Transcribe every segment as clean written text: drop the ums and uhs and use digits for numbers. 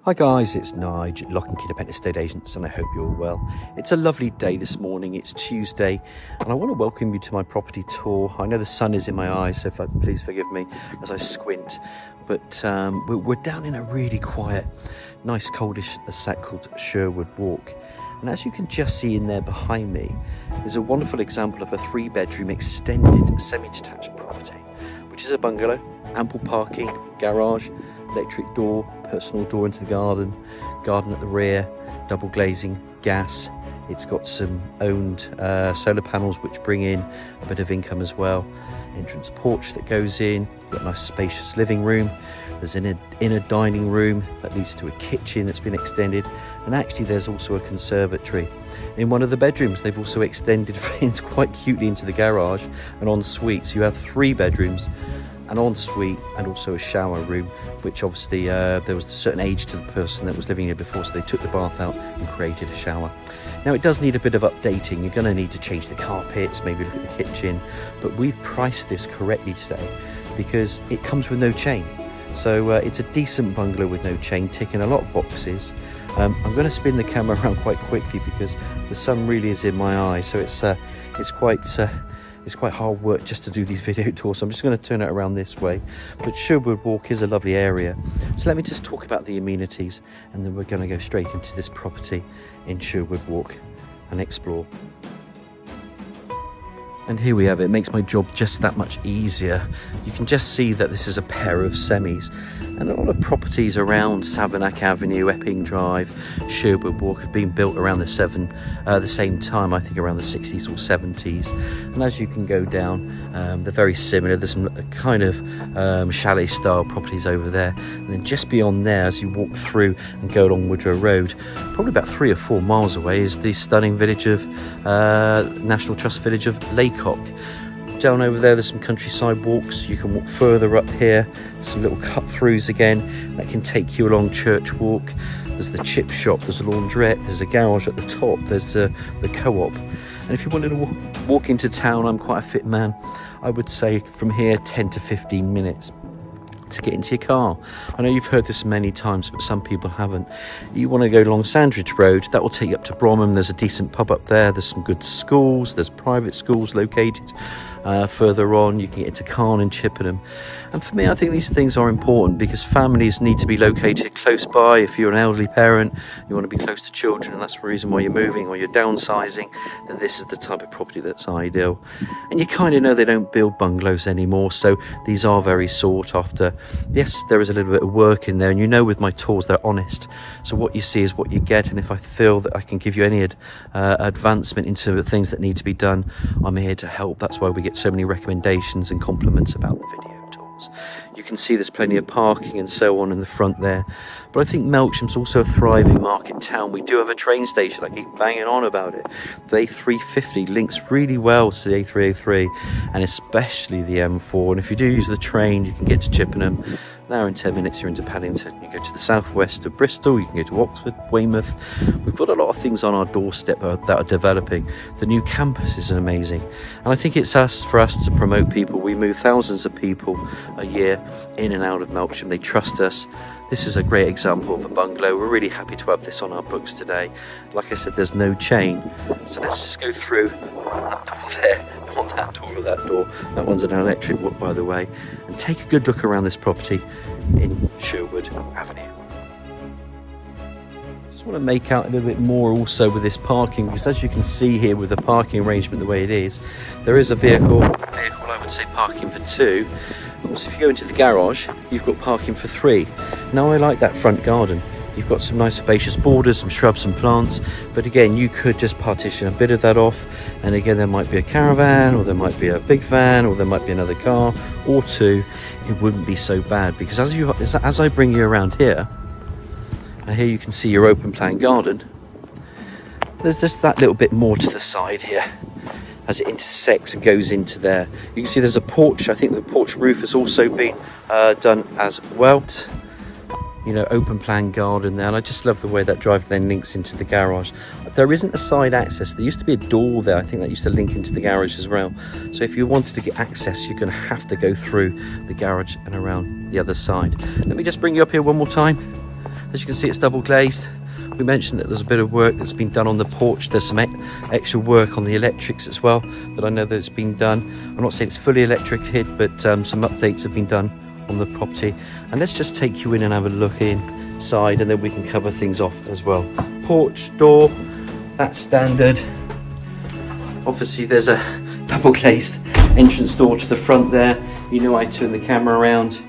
Hi guys, it's Nige, 𝘆cie𝗂𝗿𝗶𝗵𝗴 Estate Agents, and I hope you're all well. It's a lovely day this morning, it's Tuesday, and I want to welcome you to my property tour. I know the sun is in my eyes, so please forgive me as I squint, but we're down in a really quiet, nice cul-de-sac called Sherwood Walk. And as you can just see in there behind me, is a wonderful example of a 3-bedroom extended semi-detached property, which is a bungalow, ample parking, garage, electric door, personal door into the garden at the rear, double glazing, gas. It's got some owned solar panels which bring in a bit of income as well. Entrance porch that goes in, got a nice spacious living room. There's an inner dining room that leads to a kitchen that's been extended, and actually there's also a conservatory. In one of the bedrooms they've also extended things quite cutely into the garage, an ensuite. So you have 3 bedrooms, an ensuite, and also a shower room, which obviously there was a certain age to the person that was living here before, so they took the bath out and created a shower. Now it does need a bit of updating. You're going to need to change the carpets, maybe look at the kitchen, but we've priced this correctly today because it comes with no chain. So it's a decent bungalow with no chain, ticking a lot of boxes. I'm going to spin the camera around quite quickly because the sun really is in my eyes, so it's quite hard work just to do these video tours, so I'm just going to turn it around this way. But Sherwood Walk is a lovely area. So let me just talk about the amenities, and then we're going to go straight into this property in Sherwood Walk and explore. And here we have it. It makes my job just that much easier. You can just see that this is a pair of semis, and a lot of properties around Savernake Avenue, Epping Drive, Sherwood Walk have been built around the same time, I think around the 60s or 70s. And as you can go down, they're very similar. There's some kind of chalet style properties over there, and then just beyond there, as you walk through and go along Woodrow Road, probably about 3 or 4 miles away, is the stunning village of National Trust village of 𝘆cie𝘂𝗿𝗍𝗶. Down over there, there's some countryside walks. You can walk further up here, some little cut-throughs again that can take you along Church Walk. There's the chip shop, there's a laundrette, there's a garage at the top, there's the co-op. And if you wanted to walk into town, I'm quite a fit man, I would say from here 10 to 15 minutes to get into your car. I know you've heard this many times, but some people haven't. You want to go along Sandridge Road, that will take you up to Bromham. There's a decent pub up there, there's some good schools, there's private schools located further on. You can get into Carn and Chippenham. And for me, I think these things are important because families need to be located close by. If you're an elderly parent, you want to be close to children, and that's the reason why you're moving or you're downsizing, then this is the type of property that's ideal. And you kind of know they don't build bungalows anymore, so these are very sought after. Yes, there is a little bit of work in there, and you know with my tours they're honest, so what you see is what you get. And if I feel that I can give you any advancement into the things that need to be done, I'm here to help. That's why we get so many recommendations and compliments about the video tours. You can see there's plenty of parking and so on in the front there, but I think Melksham's also a thriving market town. We do have a train station, I keep banging on about it. The A350 links really well to the A303 and especially the M4, and if you do use the train you can get to Chippenham. An hour and 10 minutes you're into Paddington. You go to the southwest of Bristol, you can go to Oxford, Weymouth. We've got a lot of things on our doorstep that are developing. The new campus is amazing, and I think it's for us to promote people. We move thousands of people a year in and out of Melksham. They trust us. This is a great example of a bungalow. We're really happy to have this on our books today. Like I said, there's no chain, so let's just go through that door there. Not that door or that door. That one's an electric one, by the way. And take a good look around this property in Sherwood Avenue. Just want to make out a little bit more also with this parking, because as you can see here with the parking arrangement the way it is, there is a vehicle I would say parking for 2. Of course, if you go into the garage, you've got parking for 3. Now I like that front garden. You've got some nice spacious borders, some shrubs and plants, but again you could just partition a bit of that off, and again there might be a caravan, or there might be a big van, or there might be another car or 2. It wouldn't be so bad, because as I bring you around here, and here you can see your open plan garden, there's just that little bit more to the side here as it intersects and goes into there. You can see there's a porch. I think the porch roof has also been done as well. You know, open plan garden there, and I just love the way that drive then links into the garage. There isn't a side access. There used to be a door there, I think that used to link into the garage as well. So if you wanted to get access, you're going to have to go through the garage and around the other side. Let me just bring you up here one more time. As you can see, it's double glazed. We mentioned that there's a bit of work that's been done on the porch. There's some extra work on the electrics as well that I know that's been done. I'm not saying it's fully electricated, but some updates have been done on the property. And let's just take you in and have a look inside, and then we can cover things off as well. Porch door, that's standard. Obviously there's a double glazed entrance door to the front there. You know, I turn the camera around.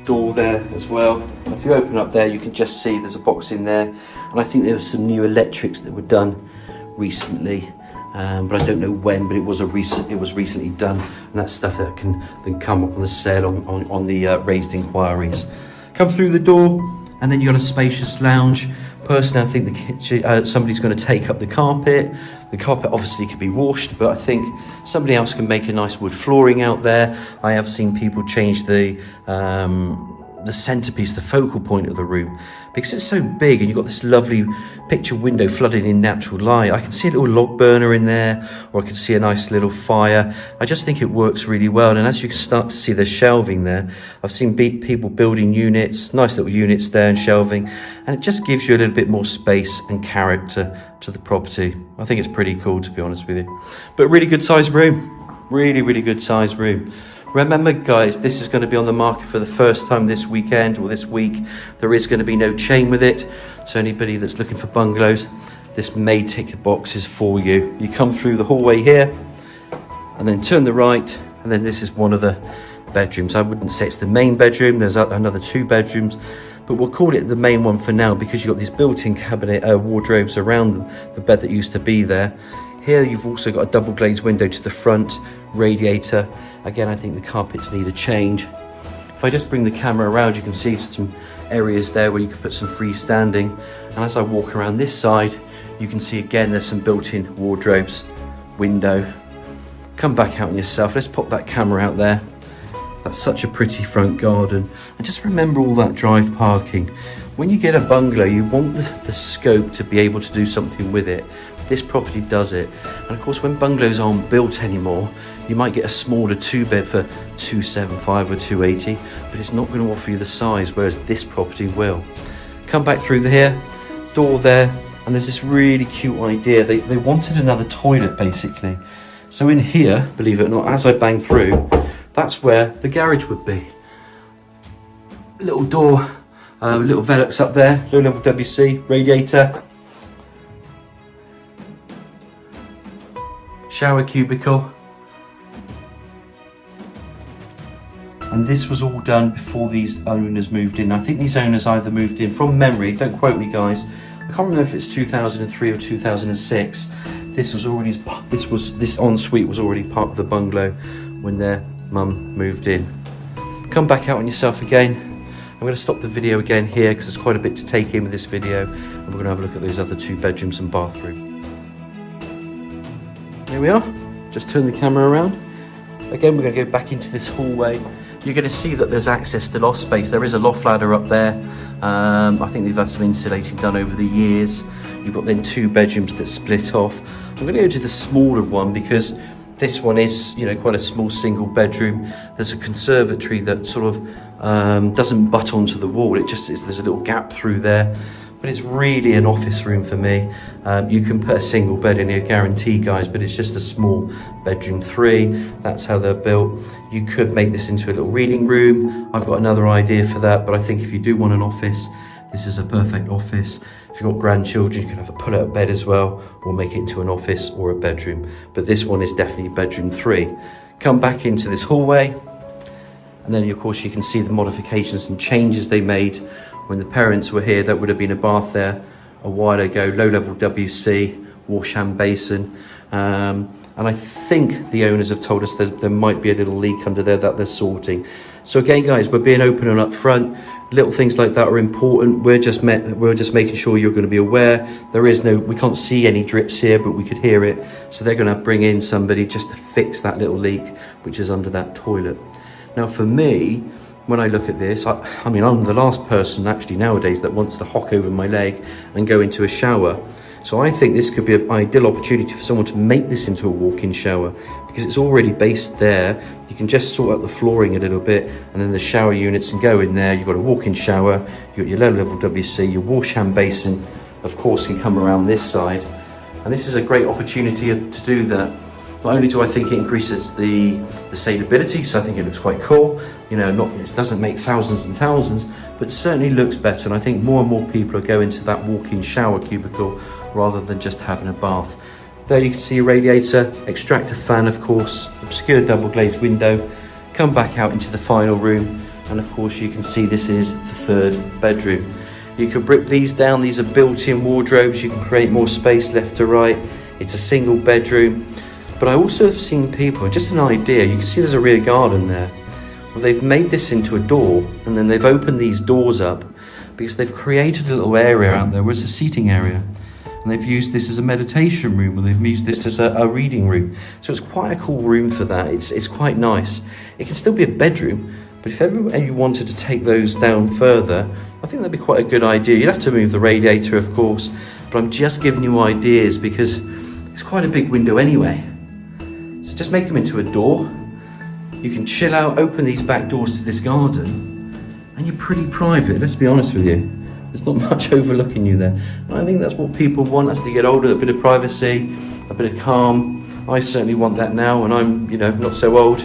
Door there as well. If you open up there, you can just see there's a box in there, and I think there were some new electrics that were done recently, but I don't know when, but it was recently done, and that's stuff that can then come up on the sale on the raised inquiries. Come through the door, and then you've got a spacious lounge. Personally, I think the kitchen, somebody's going to take up the carpet. The carpet obviously could be washed, but I think somebody else can make a nice wood flooring out there. I have seen people change the centerpiece, the focal point of the room, because it's so big and you've got this lovely picture window flooded in natural light. I can see a little log burner in there, or I can see a nice little fire. I just think it works really well. And as you can start to see, there's shelving there. I've seen people building units, nice little units there, and shelving, and it just gives you a little bit more space and character to the property. I think it's pretty cool, to be honest with you. But really good sized room, really good sized room. Remember guys, this is going to be on the market for the first time this weekend or this week. There is going to be no chain with it, so anybody that's looking for bungalows, this may tick the boxes for you. You come through the hallway here and then turn the right, and then this is one of the bedrooms. I wouldn't say it's the main bedroom, there's another 2 bedrooms, but we'll call it the main one for now, because you've got these built-in cabinet wardrobes around the bed that used to be there. Here you've also got a double glazed window to the front, radiator. Again, I think the carpets need a change. If I just bring the camera around, you can see some areas there where you can put some freestanding. And as I walk around this side, you can see again there's some built-in wardrobes, window. Come back out on yourself. Let's pop that camera out there. That's such a pretty front garden. And just remember all that drive parking. When you get a bungalow, you want the scope to be able to do something with it. This property does it. And of course, when bungalows aren't built anymore, you might get a smaller 2-bed for 275 or 280, but it's not going to offer you the size, whereas this property will. Come back through here, door there, and there's this really cute idea. They wanted another toilet, basically. So in here, believe it or not, as I bang through, that's where the garage would be. Little door, little Velux up there, low level WC, radiator, shower cubicle. And this was all done before these owners moved in. I think these owners either moved in, from memory, don't quote me guys, I can't remember if it's 2003 or 2006. This ensuite was already part of the bungalow when their mum moved in. Come back out on yourself again. I'm going to stop the video again here because there's quite a bit to take in with this video, and we're going to have a look at those other 2 bedrooms and bathroom. There we are. Just turn the camera around. Again, we're going to go back into this hallway. You're going to see that there's access to loft space. There is a loft ladder up there. I think they've had some insulating done over the years. You've got then 2 bedrooms that split off. I'm going to go to the smaller one because this one is, you know, quite a small single bedroom. There's a conservatory that sort of doesn't butt onto the wall. It just is, there's a little gap through there. But it's really an office room for me. You can put a single bed in here, guaranteed guys, but it's just a small bedroom 3. That's how they're built. You could make this into a little reading room. I've got another idea for that, but I think if you do want an office, this is a perfect office. If you've got grandchildren, you can have a pull-out bed as well, or make it into an office or a bedroom. But this one is definitely bedroom 3. Come back into this hallway, and then of course you can see the modifications and changes they made when the parents were here. That would have been a bath there a while ago, low level WC, wash hand basin. And I think the owners have told us there might be a little leak under there that they're sorting. So again, guys, we're being open and upfront. Little things like that are important. We're just making sure you're going to be aware. We can't see any drips here, but we could hear it. So they're going to bring in somebody just to fix that little leak, which is under that toilet. Now, for me, when I look at this, I mean, I'm the last person actually nowadays that wants to hock over my leg and go into a shower. So I think this could be an ideal opportunity for someone to make this into a walk-in shower, because it's already based there. You can just sort out the flooring a little bit, and then the shower units can go in there. You've got a walk-in shower, you've got your low-level WC, your wash hand basin, of course, can come around this side. And this is a great opportunity to do that. Not only do I think it increases the sailability, so I think it looks quite cool, you know, it doesn't make thousands and thousands, but it certainly looks better. And I think more and more people are going to that walk-in shower cubicle rather than just having a bath. There you can see a radiator, extractor fan, of course, obscure double glazed window. Come back out into the final room, and of course you can see this is the third bedroom. You can rip these down. These are built-in wardrobes. You can create more space left to right. It's a single bedroom. But I also have seen people, just an idea, you can see there's a rear garden there. Well, they've made this into a door, and then they've opened these doors up because they've created a little area out there where it's a seating area. And they've used this as a meditation room, or they've used this as a reading room. So it's quite a cool room for that. It's quite nice. It can still be a bedroom, but if ever you wanted to take those down further, I think that'd be quite a good idea. You'd have to move the radiator, of course, but I'm just giving you ideas because it's quite a big window anyway. So just make them into a door. You can chill out, open these back doors to this garden, and you're pretty private, let's be honest with you. There's not much overlooking you there. And I think that's what people want as they get older, a bit of privacy, a bit of calm. I certainly want that now, and I'm, you know, not so old,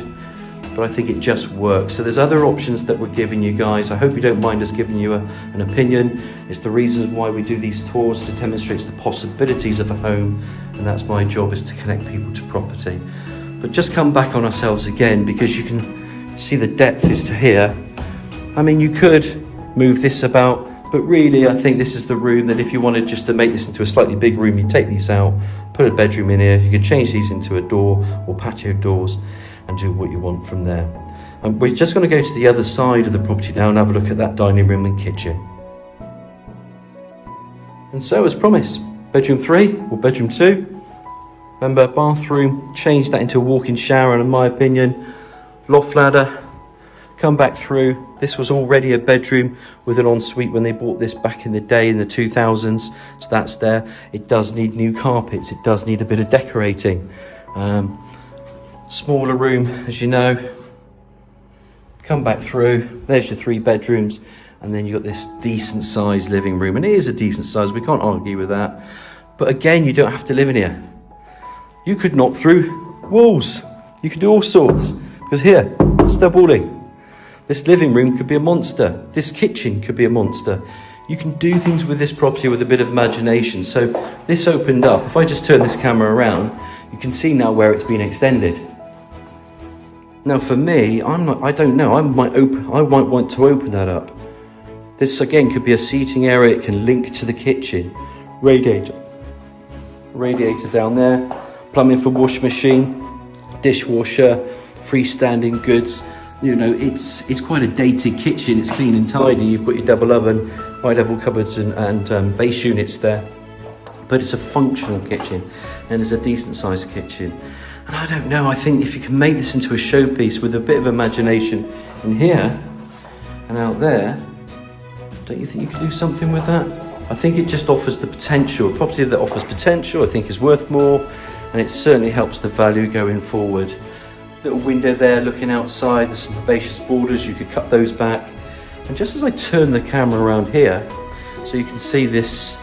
but I think it just works. So there's other options that we're giving you guys. I hope you don't mind us giving you an opinion. It's the reasons why we do these tours, to demonstrate the possibilities of a home, and that's my job, is to connect people to property. But just come back on ourselves again, because you can see the depth is to here. I mean, you could move this about, but really I think this is the room that if you wanted just to make this into a slightly big room, you take these out, put a bedroom in here, you can change these into a door or patio doors and do what you want from there. And we're just going to go to the other side of the property now and have a look at that dining room and kitchen. And so, as promised, bedroom 3 or bedroom 2. Remember, bathroom, change that into a walk-in shower, and in my opinion, loft ladder, come back through. This was already a bedroom with an ensuite when they bought this back in the day in the 2000s, so that's there. It does need new carpets, it does need a bit of decorating. Smaller room, as you know. Come back through, there's your 3 bedrooms, and then you've got this decent sized living room, and it is a decent size, we can't argue with that. But again, you don't have to live in here. You could knock through walls, you could do all sorts, because here, stub walling. This living room could be a monster. This kitchen could be a monster. You can do things with this property with a bit of imagination. So this opened up. If I just turn this camera around, you can see now where it's been extended. Now for me, I don't know, I might want to open that up. This again could be a seating area. It can link to the kitchen. Radiator down there. Plumbing for washing machine, dishwasher, freestanding goods. You know, it's quite a dated kitchen. It's clean and tidy. You've got your double oven, high level cupboards and base units there. But it's a functional kitchen, and it's a decent sized kitchen. And I don't know, I think if you can make this into a showpiece with a bit of imagination in here and out there, don't you think you could do something with that? I think it just offers the potential. A property that offers potential, I think, is worth more, and it certainly helps the value going forward. Little window there looking outside, there's some spacious borders, you could cut those back. And just as I turn the camera around here, so you can see this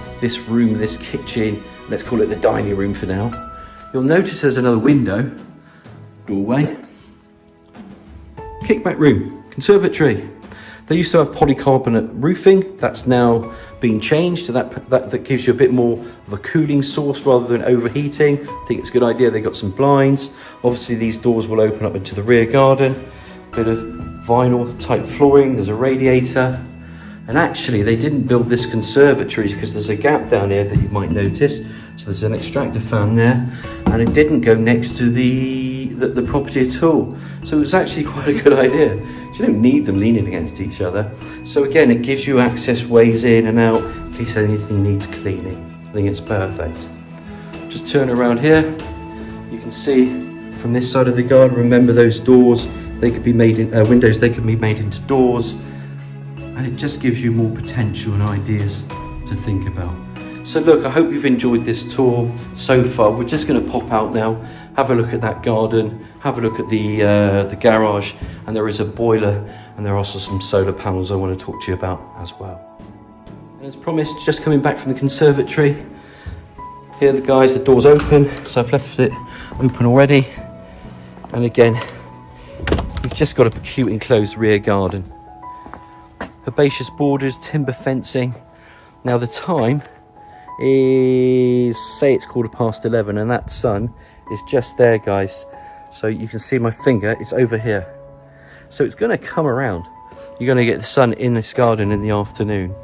room, this kitchen, let's call it the dining room for now, you'll notice there's another window, doorway, kickback room, conservatory. They used to have polycarbonate roofing, that's now been changed, so that gives you a bit more of a cooling source rather than overheating. I think it's a good idea. They got some blinds. Obviously these doors will open up into the rear garden. Bit of vinyl type flooring, there's a radiator. And actually they didn't build this conservatory because there's a gap down here that you might notice. So there's an extractor fan there, and it didn't go next to the property at all. So it was actually quite a good idea. You don't need them leaning against each other. So again, it gives you access ways in and out in case anything needs cleaning. I think it's perfect. Just turn around here. You can see from this side of the garden, remember those doors, they could be made in windows, they could be made into doors. And it just gives you more potential and ideas to think about. So look, I hope you've enjoyed this tour so far. We're just going to pop out now have a look at that garden, have a look at the garage, and there is a boiler, and there are also some solar panels I want to talk to you about as well. And as promised, just coming back from the conservatory. Here the guys, the door's open, so I've left it open already. And again, you've just got a cute enclosed rear garden. Herbaceous borders, timber fencing. Now the time is, say it's 11:15, and that sun is just there, guys. So you can see my finger, it's over here. So it's gonna come around. You're gonna get the sun in this garden in the afternoon.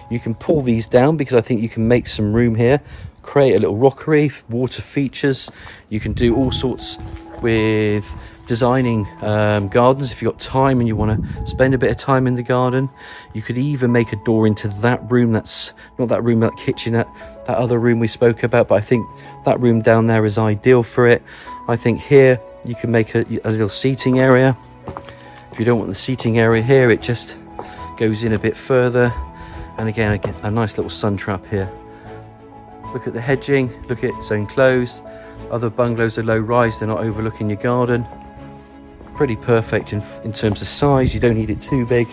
You can pull these down because I think you can make some room here, create a little rockery, water features. You can do all sorts with designing gardens if you've got time and you want to spend a bit of time in the garden. You could even make a door into that room, that's not that room, that kitchen, that other room we spoke about, but I think that room down there is ideal for it. I think here you can make a little seating area. If you don't want the seating area here, it just goes in a bit further. And again a nice little sun trap here. Look at the hedging, look at it's enclosed. Other bungalows are low rise, they're not overlooking your garden. Pretty perfect in terms of size. You don't need it too big,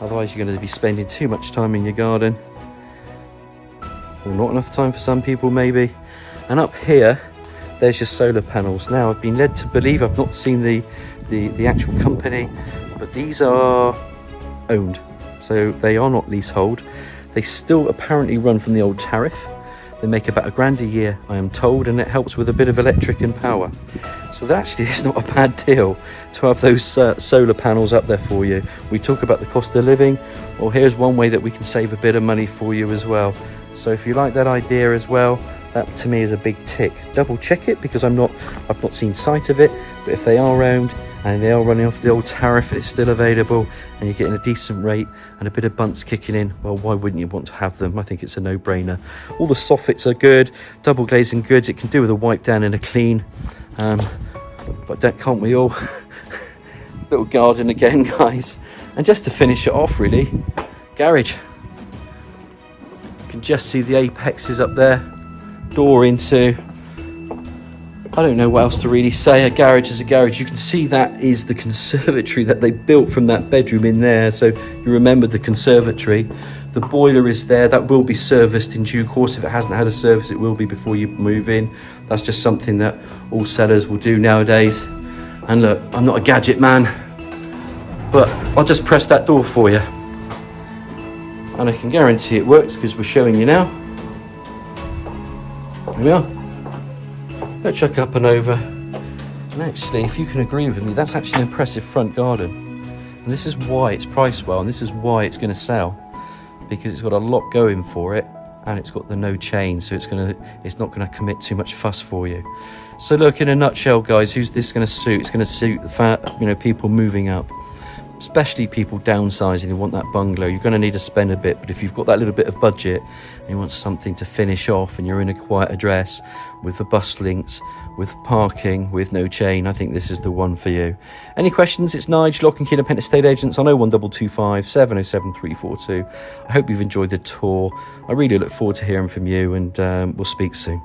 otherwise you're going to be spending too much time in your garden, or not enough time for some people maybe. And up here there's your solar panels. Now I've been led to believe, I've not seen the actual company, but these are owned, so they are not leasehold. They still apparently run from the old tariff. They make about £1,000 a year, I am told, and it helps with a bit of electric and power. So that actually is not a bad deal to have those solar panels up there for you. We talk about the cost of living. Well, here's one way that we can save a bit of money for you as well. So if you like that idea as well, that to me is a big tick. Double check it because I've not seen sight of it, but if they are around and they are running off the old tariff and it's still available and you're getting a decent rate and a bit of bunts kicking in, well, why wouldn't you want to have them? I think it's a no-brainer. All the soffits are good, double glazing goods. It can do with a wipe down and a clean, but can't we all? Little garden again, guys. And just to finish it off, really, garage. You can just see the apexes up there. Door into, I don't know what else to really say. A garage is a garage. You can see that is the conservatory that they built from that bedroom in there. So you remembered the conservatory. The boiler is there. That will be serviced in due course. If it hasn't had a service, it will be before you move in. That's just something that all sellers will do nowadays. And look, I'm not a gadget man, but I'll just press that door for you. And I can guarantee it works because we're showing you now. There we are. Let's check up and over. And actually, if you can agree with me, that's actually an impressive front garden. And this is why it's priced well, and this is why it's going to sell, because it's got a lot going for it, and it's got the no chain, so it's not going to commit too much fuss for you. So look, in a nutshell, guys, who's this going to suit? It's going to suit the people moving up, especially people downsizing who want that bungalow. You're going to need to spend a bit, but if you've got that little bit of budget and you want something to finish off and you're in a quiet address with the bus links, with parking, with no chain, I think this is the one for you. Any questions? It's Nigel, Lock and Key Independent Estate Agents on 01225 707 342. I hope you've enjoyed the tour. I really look forward to hearing from you, and we'll speak soon.